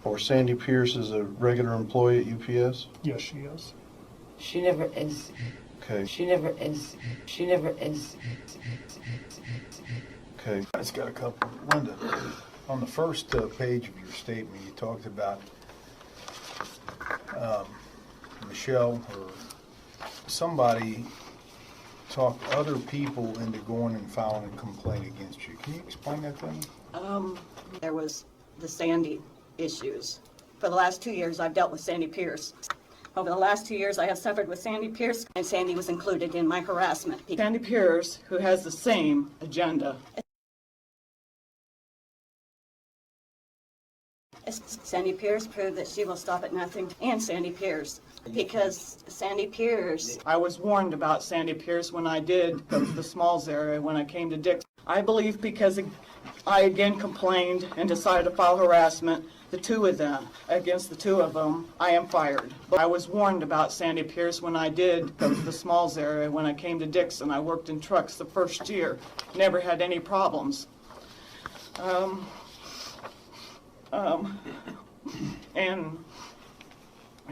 Or Sandie Pierce is a regular employee at UPS? Yes, she is. She never is. Okay. She never is. She never is. Okay. I just got a couple. Linda, on the first page of your statement, you talked about Michelle or somebody talked other people into going and filing a complaint against you. Can you explain that to me? There was the Sandie issues. For the last 2 years, I've dealt with Sandie Pierce. Over the last 2 years, I have suffered with Sandie Pierce, and Sandie was included in my harassment. Sandie Pierce, who has the same agenda. Sandie Pierce proved that she will stop at nothing, and Sandie Pierce, because Sandie Pierce. I was warned about Sandie Pierce when I did go to the Smalls area when I came to Dix. I believe because I again complained and decided to file harassment, against the two of them, I am fired. But I was warned about Sandie Pierce when I did go to the Smalls area when I came to Dixon. I worked in trucks the first year, never had any problems. And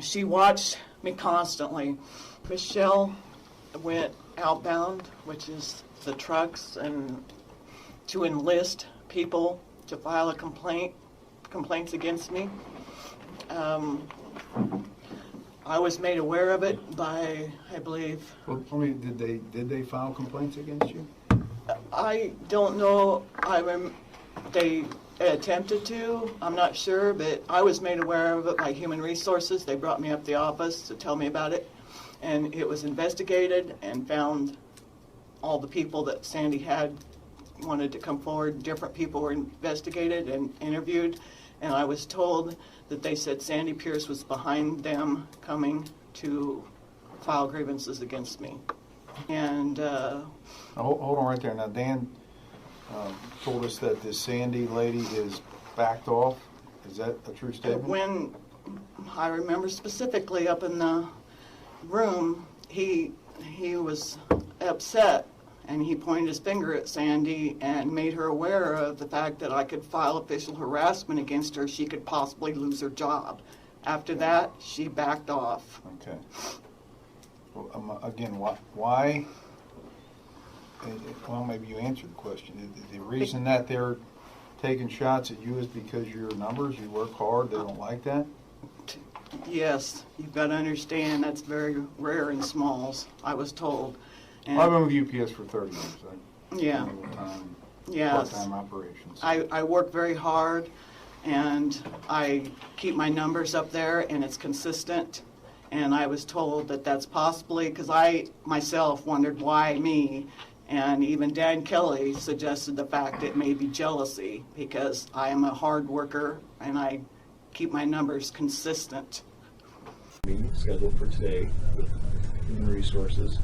she watched me constantly. Michelle went outbound, which is the trucks, and to enlist people to file complaints against me. I was made aware of it by, I believe. Well, tell me, did they file complaints against you? I don't know. They attempted to. I'm not sure, but I was made aware of it by Human Resources. They brought me up to the office to tell me about it, and it was investigated and found all the people that Sandie had wanted to come forward. Different people were investigated and interviewed, and I was told that they said Sandie Pierce was behind them coming to file grievances against me. And Hold on right there. Now, Dan told us that this Sandie lady is backed off. Is that a true statement? when I remember specifically up in the room, he was upset, and he pointed his finger at Sandie and made her aware of the fact that I could file official harassment against her. She could possibly lose her job. After that, she backed off. Okay. Well, again, why? Well, maybe you answered the question. The reason that they're taking shots at you is because your numbers, you work hard, they don't like that? Yes, you've got to understand that's very rare in Smalls, I was told. And I've been with UPS for 30 years. Yeah. Yes. Part-time operations. I work very hard, and I keep my numbers up there, and it's consistent. And I was told that that's possibly, because I myself wondered why me, and even Dan Kelly suggested the fact it may be jealousy, because I am a hard worker, and I keep my numbers consistent. Meeting scheduled for today with Human Resources,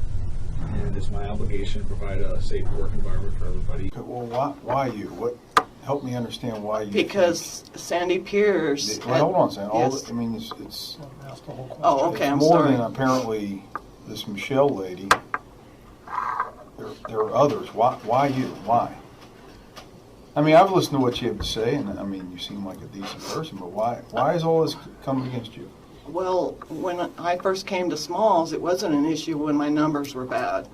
and it's my obligation to provide a safe work environment for everybody. Okay, well, why you? Help me understand why you. Because Sandie Pierce. Well, hold on a second. Yes. I mean, it's Ask the whole question. Oh, okay, I'm more sorry. than apparently this Michelle lady. There are others. Why you? Why? I mean, I've listened to what you have to say, and I mean, you seem like a decent person, but why is all this coming against you? Well, when I first came to Smalls, it wasn't an issue when my numbers were bad.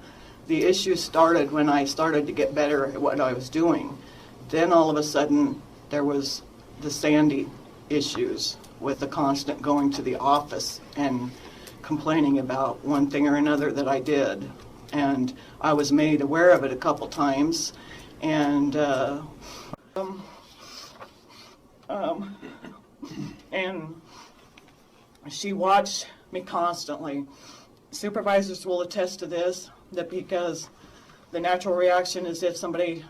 The issue started when I started to get better at what I was doing. Then all of a sudden, there was the Sandie issues with the constant going to the office and complaining about one thing or another that I did. And I was made aware of it a couple times, and and she watched me constantly. Supervisors will attest to this, that because the natural reaction is if somebody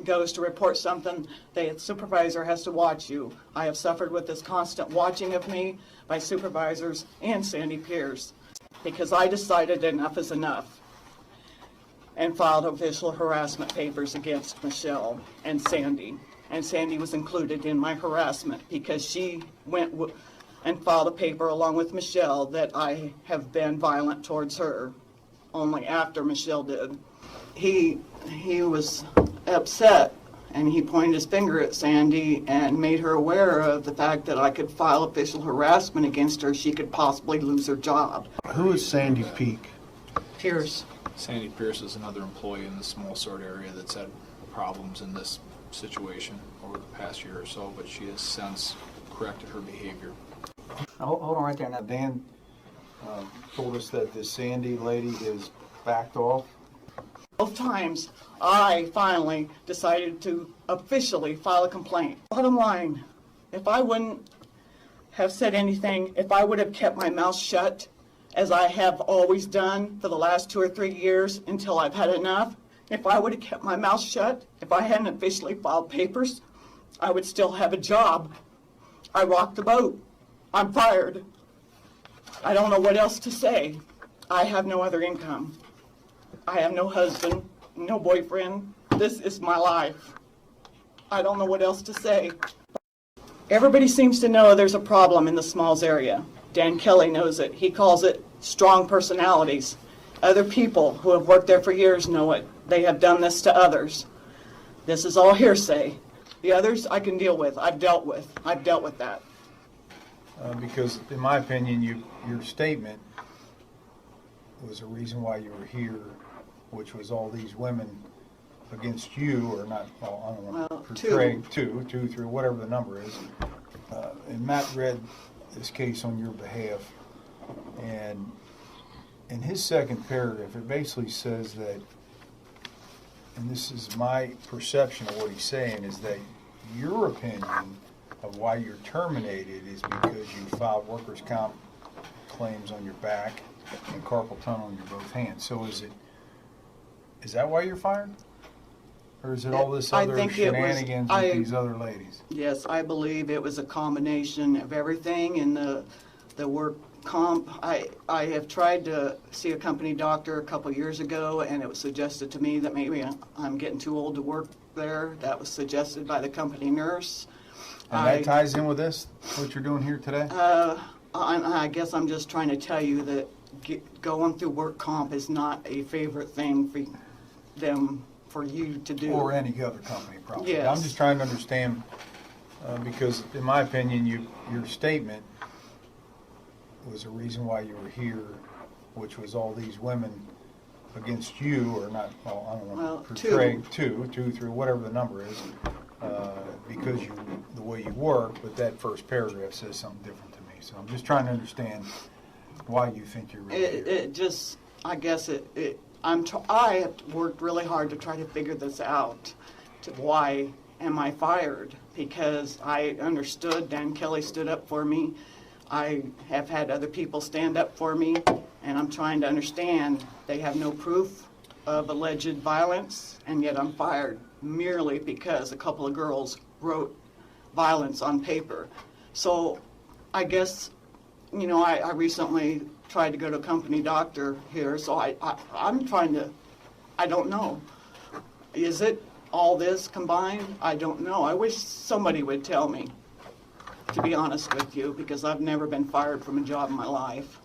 goes to report something, the supervisor has to watch you. I have suffered with this constant watching of me by supervisors and Sandie Pierce, because I decided enough is enough and filed official harassment papers against Michelle and Sandie. And Sandie was included in my harassment because she went and filed a paper along with Michelle that I have been violent towards her, only after Michelle did. He was upset, and he pointed his finger at Sandie and made her aware of the fact that I could file official harassment against her. She could possibly lose her job. Who is Sandie Peak? Pierce. Sandy Pierce is another employee in the small sort area that's had problems in this situation over the past year or so, but she has since corrected her behavior. Hold on right there. Now, Dan told us that this Sandie lady is backed off. Both times, I finally decided to officially file a complaint. Bottom line, if I wouldn't have said anything, if I would have kept my mouth shut, as I have always done for the last 2 or 3 years until I've had enough, if I would have kept my mouth shut, if I hadn't officially filed papers, I would still have a job. I rocked the boat. I'm fired. I don't know what else to say. I have no other income. I have no husband, no boyfriend. This is my life. I don't know what else to say. Everybody seems to know there's a problem in the Smalls area. Dan Kelly knows it. He calls it strong personalities. Other people who have worked there for years know it. They have done this to others. This is all hearsay. The others I can deal with. I've dealt with that. Because, in my opinion, your statement was a reason why you were here, which was all these women against you, or not, well, I don't want to portray two, three, whatever the number is. And Matt read this case on your behalf, and in his second paragraph, it basically says that, and this is my perception of what he's saying, is that your opinion of why you're terminated is because you filed workers' comp claims on your back and carpal tunnel on your both hands. So is that why you're fired? Or is it all this I other think it was- shenanigans with these other ladies? Yes, I believe it was a combination of everything in the work comp. I have tried to see a company doctor a couple years ago, and it was suggested to me that maybe I'm getting too old to work there. That was suggested by the company nurse. And that ties in with this, what you're doing here today? I guess I'm just trying to tell you that going through work comp is not a favorite thing for you to do. Or any other company, probably. Yes. I'm just trying to understand, because in my opinion, your statement was a reason why you were here, which was all these women against you, or not, well, I don't want to portray two, three, whatever the number is, because the way you work, but that first paragraph says something different to me. So I'm just trying to understand why you think you're really here. It just, I guess I have worked really hard to try to figure this out. Why am I fired? Because I understood, Dan Kelly stood up for me. I have had other people stand up for me, and I'm trying to understand. They have no proof of alleged violence, and yet I'm fired merely because a couple of girls wrote violence on paper. So I guess, I recently tried to go to a company doctor here, so I'm trying to, I don't know. Is it all this combined? I don't know. I wish somebody would tell me, to be honest with you, because I've never been fired from a job in my life.